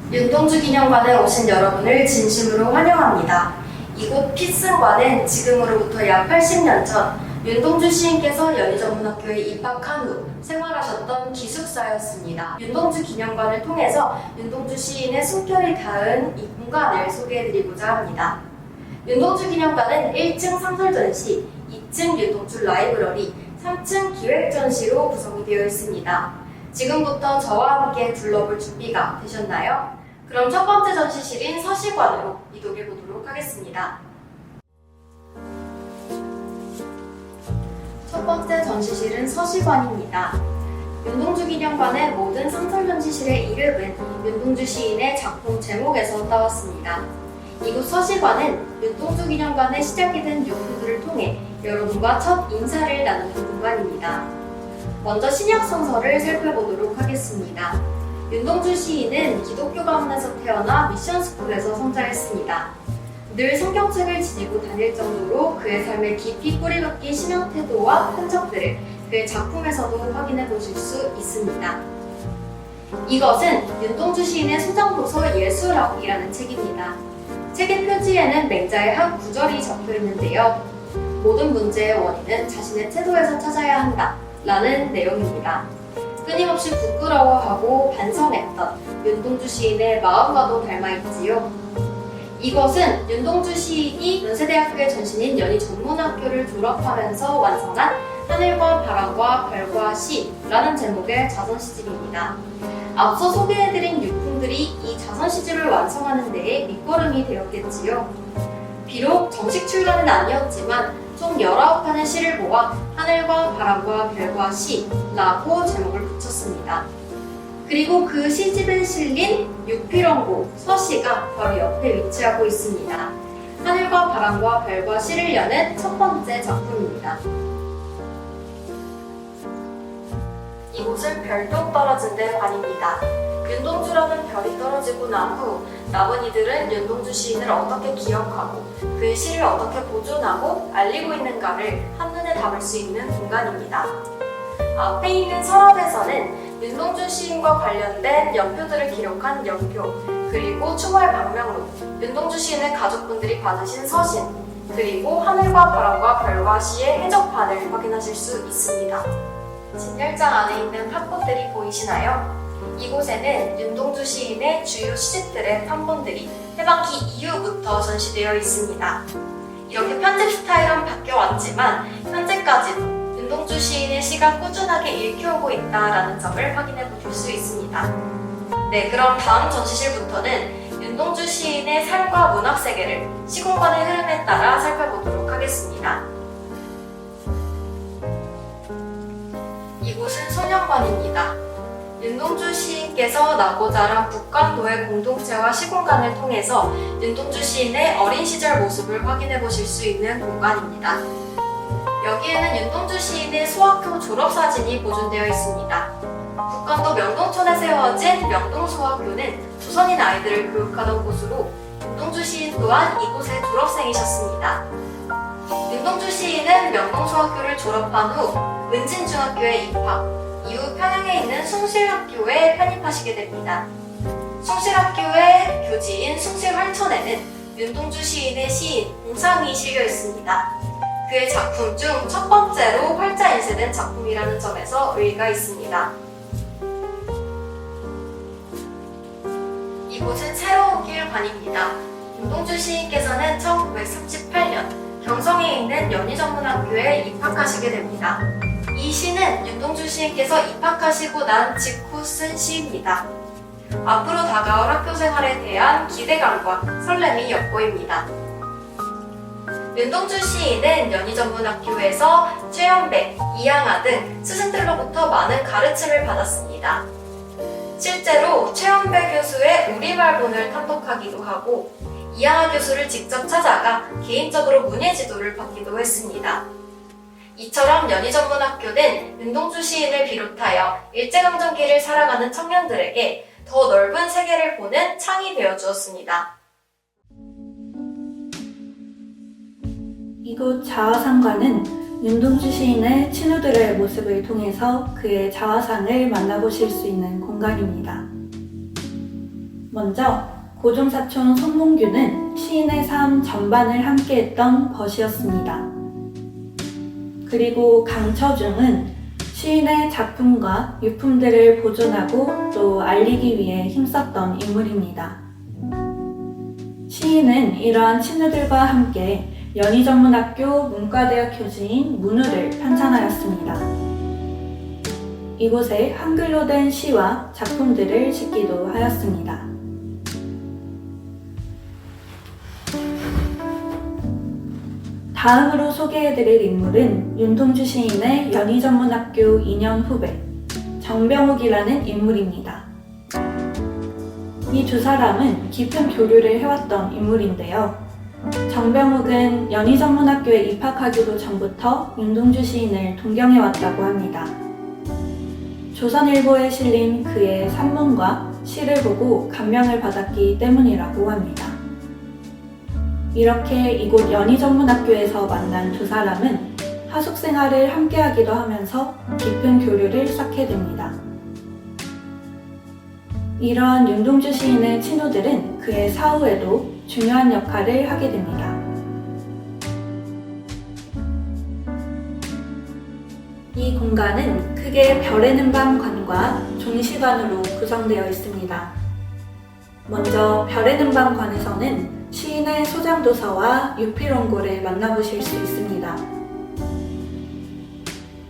윤동주 기념관에 오신 여러분을 진심으로 환영합니다. 이곳 피슨관은 지금으로부터 약 80년 전 윤동주 시인께서 연희전문학교에 입학한 후 생활하셨던 기숙사였습니다. 윤동주 기념관을 통해서 윤동주 시인의 숨결이 닿은 이 공간을 소개해드리고자 합니다. 윤동주 기념관은 1층 상설 전시, 2층 윤동주 라이브러리, 3층 기획 전시로 구성이 되어 있습니다. 지금부터 저와 함께 둘러볼 준비가 되셨나요? 그럼 첫 번째 전시실인 서시관으로 이동해 보도록 하겠습니다. 첫 번째 전시실은 서시관입니다. 윤동주 기념관의 모든 상설 전시실의 이름은 윤동주 시인의 작품 제목에서 따왔습니다. 이곳 서시관은 윤동주 기념관의 시작이 된 유품들을 통해 여러분과 첫 인사를 나누는 공간입니다. 먼저 신약 성서를 살펴보도록 하겠습니다. 윤동주 시인은 기독교 가문에서 태어나 미션스쿨에서 성장했습니다. 늘 성경책을 지니고 다닐 정도로 그의 삶에 깊이 뿌리 박힌 신앙 태도와 흔적들을 그의 작품에서도 확인해 보실 수 있습니다. 이것은 윤동주 시인의 소장도서 예수락이라는 책입니다. 책의 표지에는 맹자의 한 구절이 적혀 있는데요. 모든 문제의 원인은 자신의 태도에서 찾아야 한다 라는 내용입니다. 끊임없이 부끄러워하고 반성했던 윤동주 시인의 마음과도 닮아있지요. 이것은 윤동주 시인이 연세대학교의 전신인 연희전문학교를 졸업하면서 완성한 하늘과 바람과 별과 시라는 제목의 자선시집입니다. 앞서 소개해드린 유품들이 이 자선시집을 완성하는 데에 밑거름이 되었겠지요. 비록 정식 출간은 아니었지만 총 19편의 시를 모아 하늘과 바람과 별과 시라고 제목을 붙였습니다. 그리고 그 시집에 실린 육필원고 서시가 바로 옆에 위치하고 있습니다. 하늘과 바람과 별과 시를 여는 첫 번째 작품입니다. 이곳은 별도 떨어진 데 관입니다. 윤동주라는 별이 떨어지고 난 후 남은 이들은 윤동주 시인을 어떻게 기억하고 그의 시를 어떻게 보존하고 알리고 있는가를 한눈에 담을 수 있는 공간입니다. 앞에 있는 서랍에서는 윤동주 시인과 관련된 연표들을 기록한 연표, 그리고 추모의 방명록, 윤동주 시인의 가족분들이 받으신 서신, 그리고 하늘과 바람과 별과 시의 해적판을 확인하실 수 있습니다. 진열장 안에 있는 판본들이 보이시나요? 이곳에는 윤동주 시인의 주요 시집들의 판본들이 해방기 이후부터 전시되어 있습니다. 이렇게 편집 스타일은 바뀌어왔지만 현재까지도 윤동주 시인의 시가 꾸준하게 읽혀오고 있다는 점을 확인해 보실 수 있습니다. 네, 그럼 다음 전시실부터는 윤동주 시인의 삶과 문학 세계를 시공간의 흐름에 따라 살펴보도록 하겠습니다. 이곳은 소년관입니다. 윤동주 시인께서 나고 자란 북간도의 공동체와 시공간을 통해서 윤동주 시인의 어린 시절 모습을 확인해 보실 수 있는 공간입니다. 여기에는 윤동주 시인의 소학교 졸업사진이 보존되어 있습니다. 북간도 명동촌에 세워진 명동소학교는 조선인 아이들을 교육하던 곳으로 윤동주 시인 또한 이곳의 졸업생이셨습니다. 윤동주 시인은 명동소학교를 졸업한 후 은진중학교에 입학, 이후 평양에 있는 숭실학교에 편입하시게 됩니다. 숭실학교의 교지인 숭실활천에는 윤동주 시인의 시인 공상이 실려 있습니다. 그의 작품 중 첫 번째로 활자 인쇄된 작품이라는 점에서 의의가 있습니다. 이곳은 새로운 길관입니다. 윤동주 시인께서는 1938년 경성에 있는 연희전문학교에 입학하시게 됩니다. 이 시는 윤동주 시인께서 입학하시고 난 직후 쓴 시입니다. 앞으로 다가올 학교 생활에 대한 기대감과 설렘이 엿보입니다. 윤동주 시인은 연희전문학교에서 최연백, 이양하 등 스승들로부터 많은 가르침을 받았습니다. 실제로 최연백 교수의 우리말본을 탐독하기도 하고 이양하 교수를 직접 찾아가 개인적으로 문예 지도를 받기도 했습니다. 이처럼 연희전문학교는 윤동주 시인을 비롯하여 일제강점기를 살아가는 청년들에게 더 넓은 세계를 보는 창이 되어주었습니다. 이곳 자화상관은 윤동주 시인의 친구들의 모습을 통해서 그의 자화상을 만나보실 수 있는 공간입니다. 먼저 고종사촌 손몽규는 시인의 삶 전반을 함께했던 벗이었습니다. 그리고 강처중은 시인의 작품과 유품들을 보존하고 또 알리기 위해 힘썼던 인물입니다. 시인은 이러한 친구들과 함께 연희전문학교 문과대학 교수인 문우를 편찬하였습니다. 이곳에 한글로 된 시와 작품들을 짓기도 하였습니다. 다음으로 소개해드릴 인물은 윤동주 시인의 연희전문학교 2년 후배 정병욱이라는 인물입니다. 이 두 사람은 깊은 교류를 해왔던 인물인데요. 정병욱은 연희전문학교에 입학하기도 전부터 윤동주 시인을 동경해왔다고 합니다. 조선일보에 실린 그의 산문과 시를 보고 감명을 받았기 때문이라고 합니다. 이렇게 이곳 연희전문학교에서 만난 두 사람은 하숙 생활을 함께하기도 하면서 깊은 교류를 쌓게 됩니다. 이러한 윤동주 시인의 친구들은 그의 사후에도 중요한 역할을 하게 됩니다. 이 공간은 크게 별에는 밤 관과 종시관으로 구성되어 있습니다. 먼저 별에는 밤 관에서는 시인의 소장도서와 유필원고를 만나보실 수 있습니다.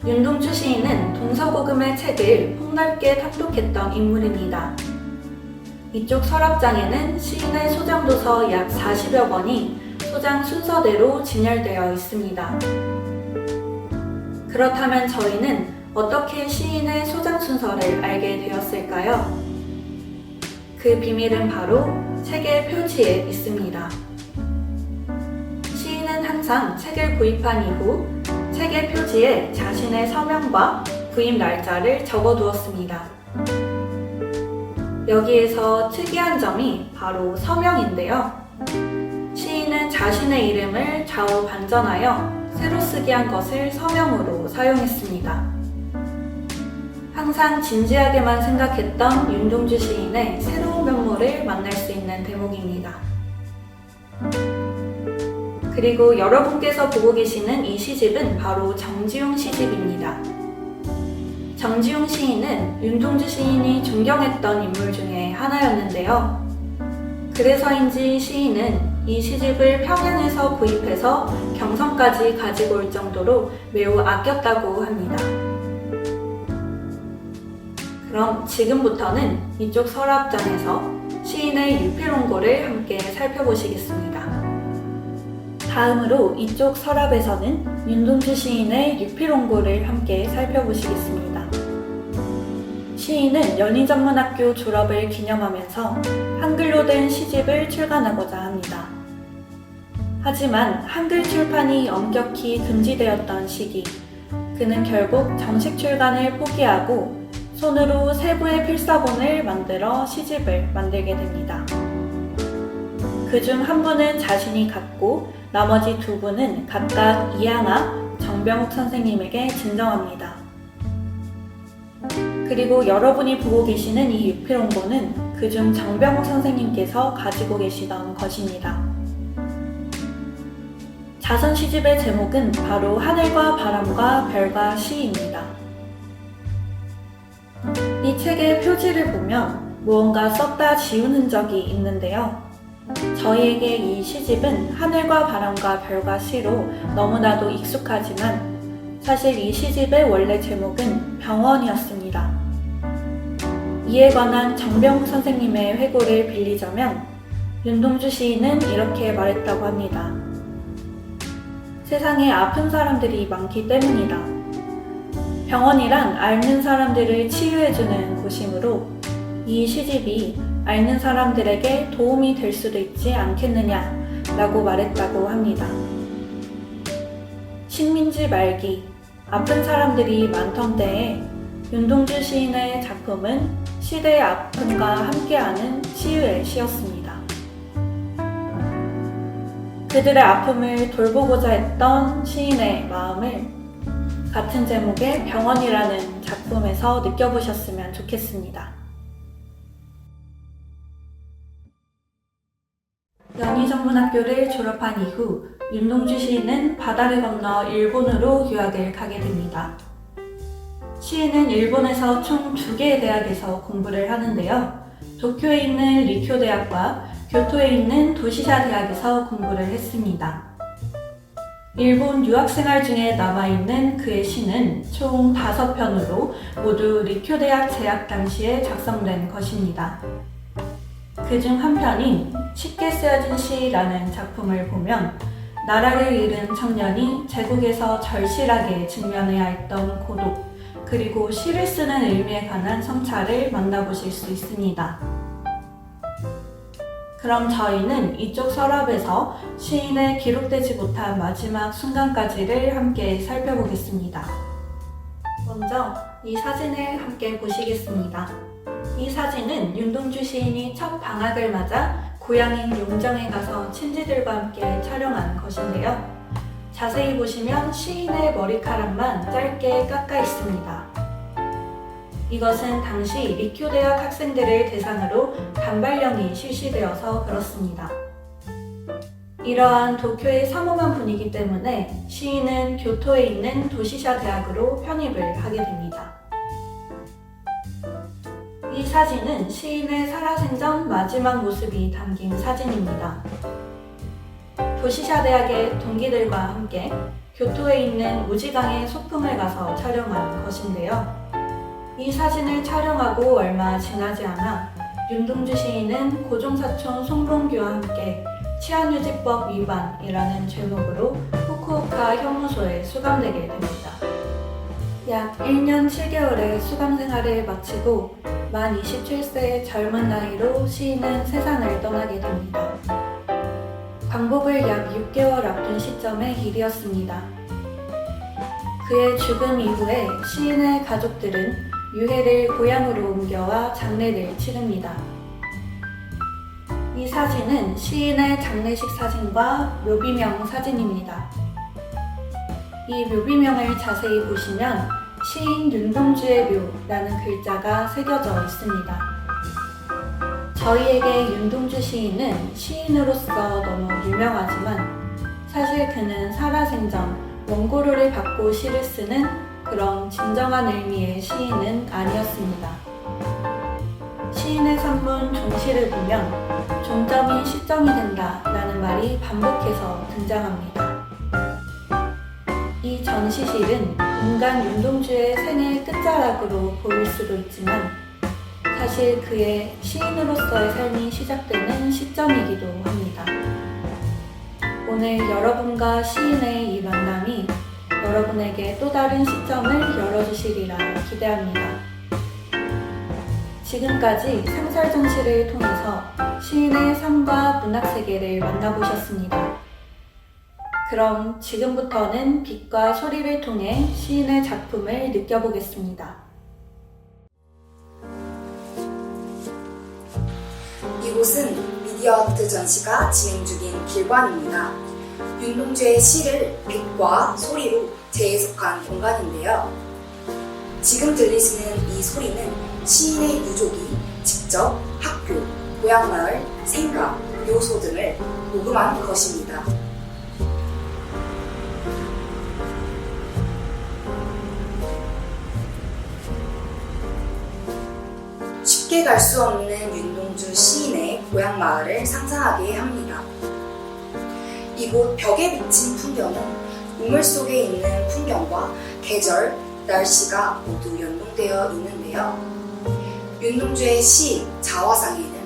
윤동주 시인은 동서고금의 책을 폭넓게 탐독했던 인물입니다. 이쪽 서랍장에는 시인의 소장도서 약 40여 권이 소장 순서대로 진열되어 있습니다. 그렇다면 저희는 어떻게 시인의 소장 순서를 알게 되었을까요? 그 비밀은 바로 책의 표지에 있습니다. 시인은 항상 책을 구입한 이후 책의 표지에 자신의 서명과 구입 날짜를 적어두었습니다. 여기에서 특이한 점이 바로 서명인데요. 시인은 자신의 이름을 좌우 반전하여 새로 쓰기 한 것을 서명으로 사용했습니다. 항상 진지하게만 생각했던 윤동주 시인의 새로운 면모를 만날 수 있는 대목입니다. 그리고 여러분께서 보고 계시는 이 시집은 바로 정지용 시집입니다. 정지용 시인은 윤동주 시인이 존경했던 인물 중에 하나였는데요. 그래서인지 시인은 이 시집을 평양에서 구입해서 경성까지 가지고 올 정도로 매우 아꼈다고 합니다. 그럼 지금부터는 이쪽 서랍장에서 시인의 유필원고를 함께 살펴보시겠습니다. 다음으로 이쪽 서랍에서는 윤동주 시인의 유필원고를 함께 살펴보시겠습니다. 시인은 연희전문학교 졸업을 기념하면서 한글로 된 시집을 출간하고자 합니다. 하지만 한글 출판이 엄격히 금지되었던 시기, 그는 결국 정식 출간을 포기하고 손으로 세부의 필사본을 만들어 시집을 만들게 됩니다. 그중 한 분은 자신이 갖고 나머지 두 분은 각각 이양학 정병욱 선생님에게 증정합니다. 그리고 여러분이 보고 계시는 이 유필원고는 그중 정병욱 선생님께서 가지고 계시던 것입니다. 자선 시집의 제목은 바로 하늘과 바람과 별과 시입니다. 이 책의 표지를 보면 무언가 썼다 지운 흔적이 있는데요. 저희에게 이 시집은 하늘과 바람과 별과 시로 너무나도 익숙하지만 사실 이 시집의 원래 제목은 병원이었습니다. 이에 관한 정병욱 선생님의 회고를 빌리자면 윤동주 시인은 이렇게 말했다고 합니다. 세상에 아픈 사람들이 많기 때문이다. 병원이란 앓는 사람들을 치유해주는 곳이므로 이 시집이 앓는 사람들에게 도움이 될 수도 있지 않겠느냐라고 말했다고 합니다. 식민지 말기, 아픈 사람들이 많던 때에 윤동주 시인의 작품은 시대의 아픔과 함께하는 치유의 시였습니다. 그들의 아픔을 돌보고자 했던 시인의 마음을 같은 제목의 병원이라는 작품에서 느껴보셨으면 좋겠습니다. 연희전문학교를 졸업한 이후 윤동주 시인은 바다를 건너 일본으로 유학을 가게 됩니다. 시인은 일본에서 총 2개의 대학에서 공부를 하는데요. 도쿄에 있는 리쿄 대학과 교토에 있는 도시샤 대학에서 공부를 했습니다. 일본 유학생활 중에 남아있는 그의 시는 총 5편으로 모두 리쿄 대학 재학 당시에 작성된 것입니다. 그중 한 편인 쉽게 쓰여진 시라는 작품을 보면 나라를 잃은 청년이 제국에서 절실하게 직면해야 했던 고독, 그리고 시를 쓰는 의미에 관한 성찰을 만나보실 수 있습니다. 그럼 저희는 이쪽 서랍에서 시인의 기록되지 못한 마지막 순간까지를 함께 살펴보겠습니다. 먼저 이 사진을 함께 보시겠습니다. 이 사진은 윤동주 시인이 첫 방학을 맞아 고향인 용정에 가서 친지들과 함께 촬영한 것인데요. 자세히 보시면 시인의 머리카락만 짧게 깎아 있습니다. 이것은 당시 리쿄 대학 학생들을 대상으로 단발령이 실시되어서 그렇습니다. 이러한 도쿄의 삼엄한 분위기 때문에 시인은 교토에 있는 도시샤 대학으로 편입을 하게 됩니다. 이 사진은 시인의 살아생전 마지막 모습이 담긴 사진입니다. 도시샤 대학의 동기들과 함께 교토에 있는 우지강의 소풍을 가서 촬영한 것인데요. 이 사진을 촬영하고 얼마 지나지 않아 윤동주 시인은 고종사촌 송봉규와 함께 치안유지법 위반이라는 제목으로 후쿠오카 형무소에 수감되게 됩니다. 약 1년 7개월의 수감 생활을 마치고 만 27세의 젊은 나이로 시인은 세상을 떠나게 됩니다. 광복을 약 6개월 앞둔 시점의 일이었습니다. 그의 죽음 이후에 시인의 가족들은 유해를 고향으로 옮겨와 장례를 치릅니다. 이 사진은 시인의 장례식 사진과 묘비명 사진입니다. 이 묘비명을 자세히 보시면 시인 윤동주의 묘라는 글자가 새겨져 있습니다. 저희에게 윤동주 시인은 시인으로서 너무 유명하지만 사실 그는 살아생전 원고료를 받고 시를 쓰는 그런 진정한 의미의 시인은 아니었습니다. 시인의 산문 종시를 보면 종점이 시점이 된다 라는 말이 반복해서 등장합니다. 이 전시실은 인간 윤동주의 생의 끝자락으로 보일 수도 있지만 사실 그의 시인으로서의 삶이 시작되는 시점이기도 합니다. 오늘 여러분과 시인의 이 만남이 여러분에게 또 다른 시점을 열어주시리라 기대합니다. 지금까지 상설 전시를 통해서 시인의 삶과 문학 세계를 만나보셨습니다. 그럼 지금부터는 빛과 소리를 통해 시인의 작품을 느껴보겠습니다. 이곳은 미디어 아트 전시가 진행 중인 길관입니다. 윤동주의 시를 빛과 소리로 재해석한 공간인데요. 지금 들리시는 이 소리는 시인의 유족이 직접 학교, 고향마을, 생각, 묘소 등을 녹음한 것입니다. 쉽게 갈 수 없는 윤동주 시인의 고향 마을을 상상하게 합니다. 이곳 벽에 비친 풍경은 우물 속에 있는 풍경과 계절, 날씨가 모두 연동되어 있는데요. 윤동주의 시 자화상에는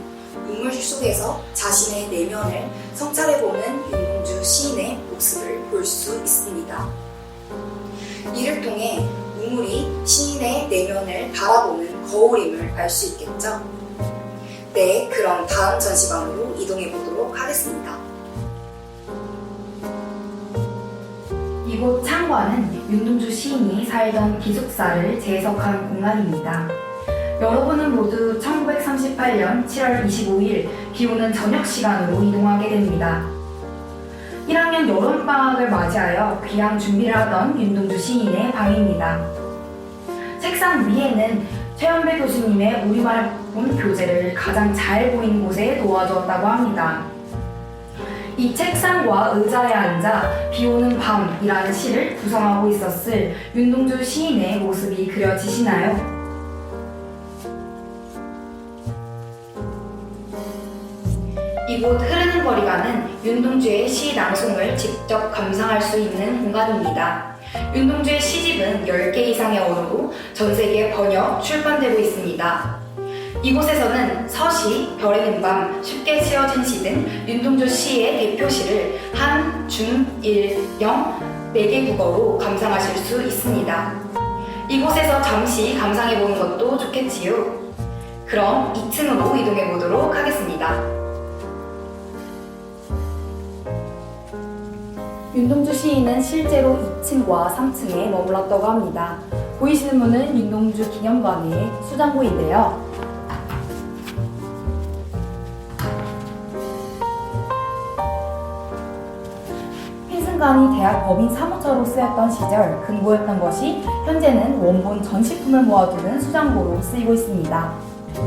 우물 속에서 자신의 내면을 성찰해보는 윤동주 시인의 모습을 볼 수 있습니다. 이를 통해 우물이 시인의 내면을 바라보는 거울임을 알 수 있겠죠? 네, 그럼 다음 전시관으로 이동해 보도록 하겠습니다. 이곳 창관은 윤동주 시인이 살던 기숙사를 재해석한 공간입니다. 여러분은 모두 1938년 7월 25일 비 오는 저녁 시간으로 이동하게 됩니다. 1학년 여름방학을 맞이하여 귀향 준비를 하던 윤동주 시인의 방입니다. 책상 위에는 최연배 교수님의 우리말 본 교재를 가장 잘 보이는 곳에 놓아두었다고 합니다. 이 책상과 의자에 앉아 비오는 밤이라는 시를 구성하고 있었을 윤동주 시인의 모습이 그려지시나요? 이곳 흐르는 거리가는 윤동주의 시 낭송을 직접 감상할 수 있는 공간입니다. 윤동주의 시집은 10개 이상의 언어로 전 세계 번역, 출판되고 있습니다. 이곳에서는 서시, 별의 든 밤, 쉽게 지어진 시 등 윤동주 시의 대표시를 한, 중, 일, 영 4개 국어로 감상하실 수 있습니다. 이곳에서 잠시 감상해보는 것도 좋겠지요. 그럼 2층으로 이동해 보도록 하겠습니다. 윤동주 시인은 실제로 2층과 3층에 머물렀다고 합니다. 보이시는 분은 윤동주 기념관의 수장고인데요. 필승관이 대학 법인 사무처로 쓰였던 시절 근고였던 것이 현재는 원본 전시품을 모아두는 수장고로 쓰이고 있습니다.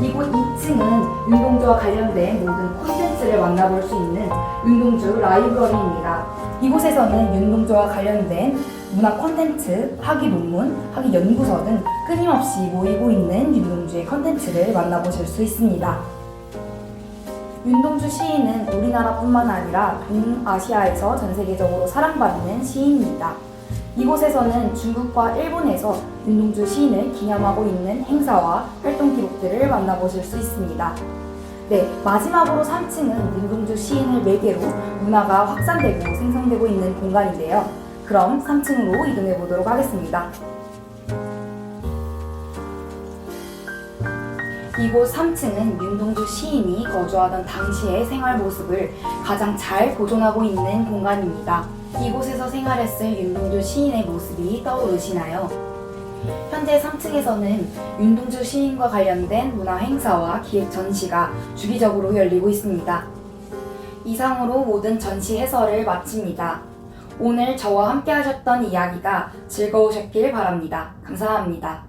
이곳 2층은 윤동주와 관련된 모든 콘텐츠를 만나볼 수 있는 윤동주 라이브러리입니다. 이곳에서는 윤동주와 관련된 문화 콘텐츠, 학위 논문, 학위 연구서 등 끊임없이 모이고 있는 윤동주의 콘텐츠를 만나보실 수 있습니다. 윤동주 시인은 우리나라뿐만 아니라 동아시아에서 전 세계적으로 사랑받는 시인입니다. 이곳에서는 중국과 일본에서 윤동주 시인을 기념하고 있는 행사와 활동 기록들을 만나보실 수 있습니다. 네, 마지막으로 3층은 윤동주 시인을 매개로 문화가 확산되고 생성되고 있는 공간인데요. 그럼 3층으로 이동해 보도록 하겠습니다. 이곳 3층은 윤동주 시인이 거주하던 당시의 생활 모습을 가장 잘 보존하고 있는 공간입니다. 이곳에서 생활했을 윤동주 시인의 모습이 떠오르시나요? 현재 3층에서는 윤동주 시인과 관련된 문화 행사와 기획 전시가 주기적으로 열리고 있습니다. 이상으로 모든 전시 해설을 마칩니다. 오늘 저와 함께 하셨던 이야기가 즐거우셨길 바랍니다. 감사합니다.